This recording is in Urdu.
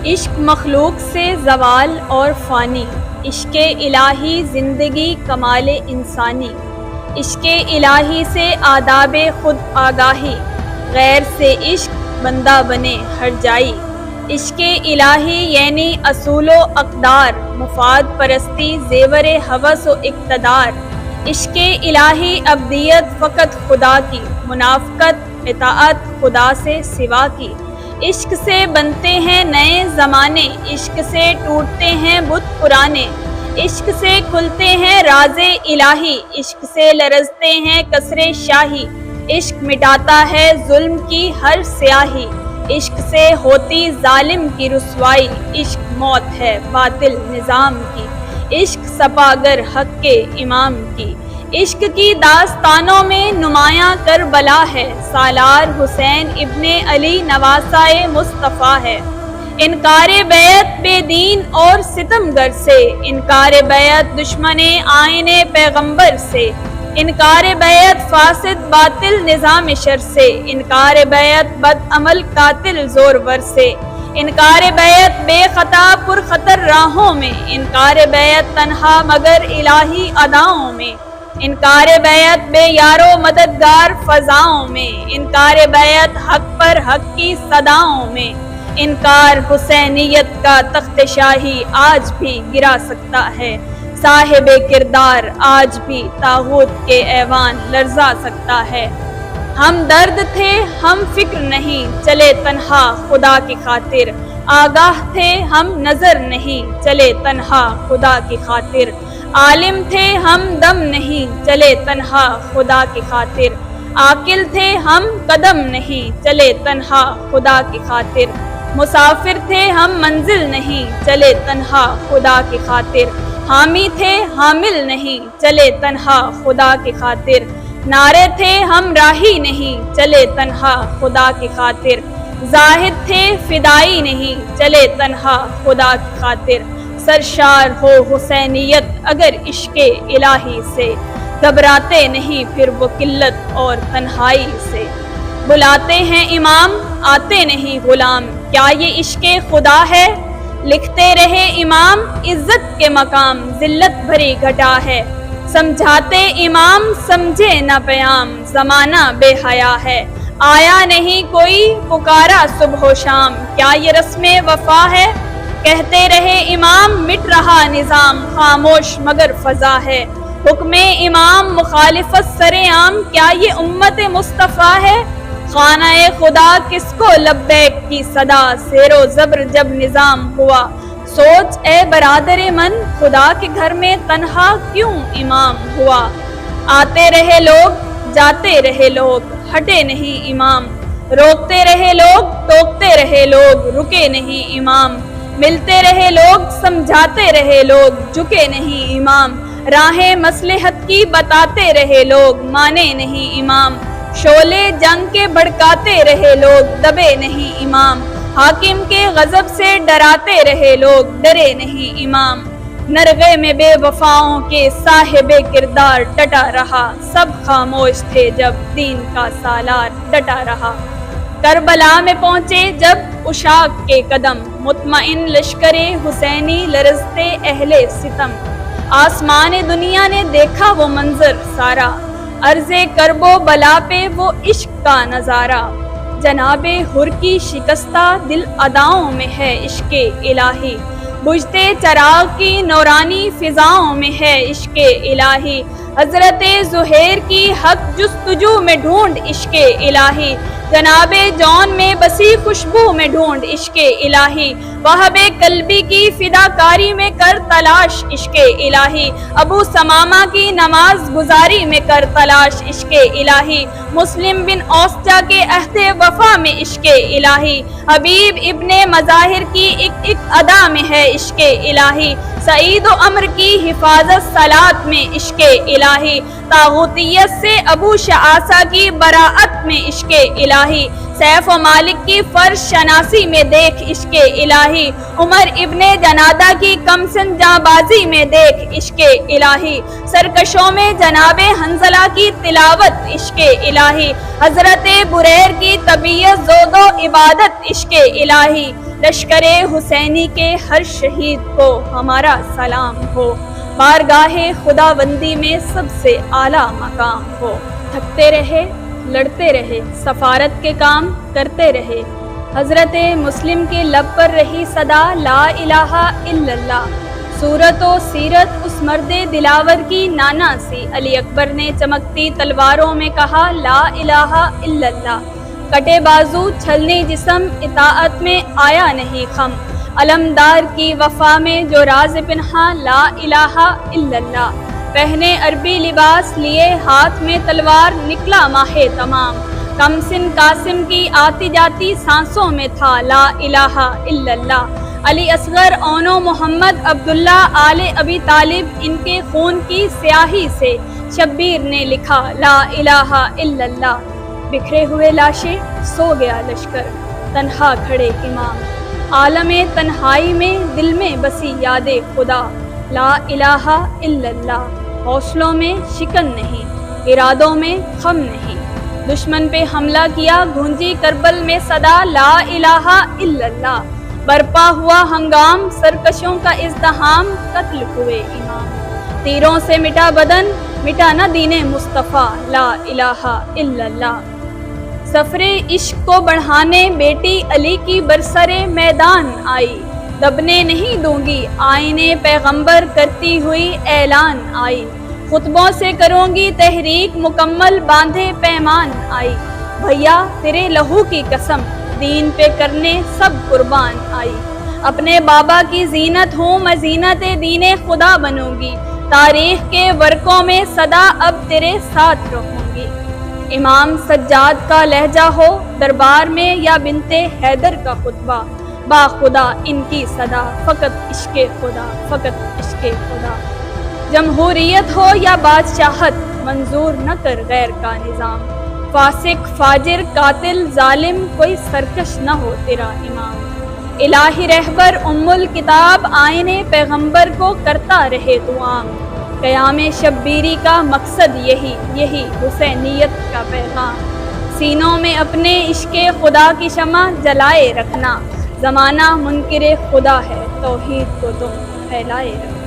عشق مخلوق سے زوال اور فانی، عشق الہی زندگی کمال انسانی، عشق الہی سے آداب خود آگاہی، غیر سے عشق بندہ بنے ہر جائی، عشق الہی یعنی اصول و اقدار، مفاد پرستی زیور ہوس و اقتدار، عشق الہی ابدیت فقط خدا کی، منافقت اطاعت خدا سے سوا کی، عشق سے بنتے ہیں نئے زمانے، عشق سے ٹوٹتے ہیں بت پرانے، عشق سے کھلتے ہیں راز الہی، عشق سے لرزتے ہیں کسر شاہی، عشق مٹاتا ہے ظلم کی ہر سیاہی، عشق سے ہوتی ظالم کی رسوائی، عشق موت ہے باطل نظام کی، عشق سپاگر حق کے امام کی، عشق کی داستانوں میں نمایاں کربلا ہے، سالار حسین ابن علی نواسائے مصطفیٰ ہے، انکار بیعت بے دین اور ستمگر سے، انکار بیعت دشمن آئین پیغمبر سے، انکار بیعت فاسد باطل نظام شر سے، انکار بیعت بد عمل قاتل زورور سے، انکار بیعت بے خطا پر خطر راہوں میں، انکار بیعت تنہا مگر الہی اداؤں میں، انکار بیعت بے یارو مددگار فضاؤں میں، انکار بیعت حق پر حق کی صداؤں میں، انکار حسینیت کا تخت شاہی آج بھی گرا سکتا ہے، صاحب کردار آج بھی طاغوت کے ایوان لرزا سکتا ہے، ہم درد تھے ہم فکر نہیں چلے تنہا خدا کی خاطر، آگاہ تھے ہم نظر نہیں چلے تنہا خدا کی خاطر، عالم تھے ہم دم نہیں چلے تنہا خدا کی خاطر، عاقل تھے ہم قدم نہیں چلے تنہا خدا کی خاطر، مسافر تھے ہم منزل نہیں چلے تنہا خدا کی خاطر، حامی تھے حامل نہیں چلے تنہا خدا کی خاطر، نعرے تھے ہم راہی نہیں چلے تنہا خدا کی خاطر، زاہد تھے فدائی نہیں چلے تنہا خدا کی خاطر، سرشار ہو حسینیت اگر عشق الہی سے، گھبراتے نہیں پھر وہ قلت اور تنہائی سے، بلاتے ہیں امام آتے نہیں غلام، کیا یہ عشق خدا ہے؟ لکھتے رہے امام عزت کے مقام ذلت بھری گھٹا ہے، سمجھاتے امام سمجھے نہ پیام زمانہ بے حیا ہے، آیا نہیں کوئی پکارا صبح و شام، کیا یہ رسم وفا ہے؟ کہتے رہے امام مٹ رہا نظام خاموش مگر فضا ہے، حکم امام مخالفت سرے عام، کیا یہ امت مصطفیٰ ہے؟ خانہ خدا کس کو لبیک کی صدا، زیر و زبر جب نظام ہوا، سوچ اے برادر من خدا کے گھر میں تنہا کیوں امام ہوا، آتے رہے لوگ جاتے رہے لوگ ہٹے نہیں امام، روکتے رہے لوگ ٹوکتے رہے لوگ رکے نہیں امام، ملتے رہے لوگ سمجھاتے رہے لوگ جھکے نہیں امام، راہیں مصلحت کی بتاتے رہے لوگ مانے نہیں امام، شعلے جنگ کے بھڑکاتے رہے لوگ دبے نہیں امام، حاکم کے غضب سے ڈراتے رہے لوگ ڈرے نہیں امام، نرغے میں بے وفاؤں کے صاحب کردار ڈٹا رہا، سب خاموش تھے جب دین کا سالار ڈٹا رہا، کربلا میں پہنچے جب اشاق کے قدم، مطمئن لشکر حسینی لرزتے اہل ستم، آسمان دنیا نے دیکھا وہ منظر سارا، عرض کرب و بلا پہ وہ عشق کا نظارہ، جناب حر کی شکستہ دل اداؤں میں ہے عشق الہی، بجھتے چراغ کی نورانی فضاؤں میں ہے عشق الہی، حضرت زہیر کی حق جستجو میں ڈھونڈ عشق الہی، جناب جون میں بسی خوشبو میں ڈھونڈ عشق الہی، وہب قلبی کی فداکاری میں کر تلاش عشق الہی، ابو سمامہ کی نماز گزاری میں کر تلاش عشق الہی، مسلم بن اوسجا کے عہد وفا میں عشق الہی، حبیب ابن مظاہر کی ایک ایک ادا میں ہے عشق الہی، سعید و عمر کی حفاظت صلات میں عشق الہی، طاغوتیت سے ابو شعاصہ کی براعت میں عشق الہی، سیف و مالک کی فرش شناسی میں دیکھ عشق الہی، عمر ابن جنادہ کی کمسن جاں بازی میں دیکھ عشق الہی، سرکشوں میں جناب حنظلہ کی تلاوت عشق الہی، حضرت بریر کی طبیعت زود و عبادت عشق الہی، لشکر حسینی کے ہر شہید کو ہمارا سلام ہو، بارگاہ خداوندی میں سب سے اعلیٰ مقام ہو۔ تھکتے رہے، لڑتے رہے، سفارت کے کام کرتے رہے، حضرت مسلم کے لب پر رہی صدا لا الہ الا اللہ۔ صورت و سیرت اس مرد دلاور کی نانا سی، علی اکبر نے چمکتی تلواروں میں کہا لا الہ الا اللہ۔ کٹے بازو چھلنے جسم، اطاعت میں آیا نہیں خم، علمدار کی وفا میں جو راز پنہا لا الہ الا اللہ۔ پہنے عربی لباس لیے ہاتھ میں تلوار، نکلا ماہ تمام، کم سن قاسم کی آتی جاتی سانسوں میں تھا لا الہ الا اللہ۔ علی اصغر، اونو محمد، عبداللہ، آل ابی طالب، ان کے خون کی سیاہی سے شبیر نے لکھا لا الہ الا اللہ۔ بکھرے ہوئے لاشیں، سو گیا لشکر، تنہا کھڑے امام، عالم تنہائی میں دل میں بسی یاد خدا لا الہ الا اللہ۔ حوصلوں میں شکن نہیں، ارادوں میں خم نہیں، دشمن پہ حملہ کیا، گونجی کربل میں صدا لا الہ الا اللہ۔ برپا ہوا ہنگام، سرکشوں کا ازدحام، قتل ہوئے امام، تیروں سے مٹا بدن، مٹا نہ دین مصطفیٰ لا الہ الا اللہ۔ سفر عشق کو بڑھانے بیٹی علی کی برسر میدان آئی، دبنے نہیں دوں گی آئینے پیغمبر کرتی ہوئی اعلان آئی، خطبوں سے کروں گی تحریک مکمل باندھے پیمان آئی، بھیا تیرے لہو کی قسم دین پہ کرنے سب قربان آئی، اپنے بابا کی زینت ہوں میں زینت دین خدا بنوں گی، تاریخ کے ورقوں میں صدا اب تیرے ساتھ رہوں گی۔ امام سجاد کا لہجہ ہو دربار میں یا بنت حیدر کا خطبہ، با خدا ان کی صدا فقط عشق خدا، فقط عشق خدا۔ جمہوریت ہو یا بادشاہت منظور نہ کر غیر کا نظام، فاسق فاجر قاتل ظالم کوئی سرکش نہ ہو تیرا امام۔ الہی رہبر ام الکتاب آئین پیغمبر کو کرتا رہے تو عام، قیام شبیری کا مقصد یہی حسینیت کا پیغام، سینوں میں اپنے عشق خدا کی شمع جلائے رکھنا، زمانہ منکر خدا ہے توحید کو تم پھیلائے رکھنا۔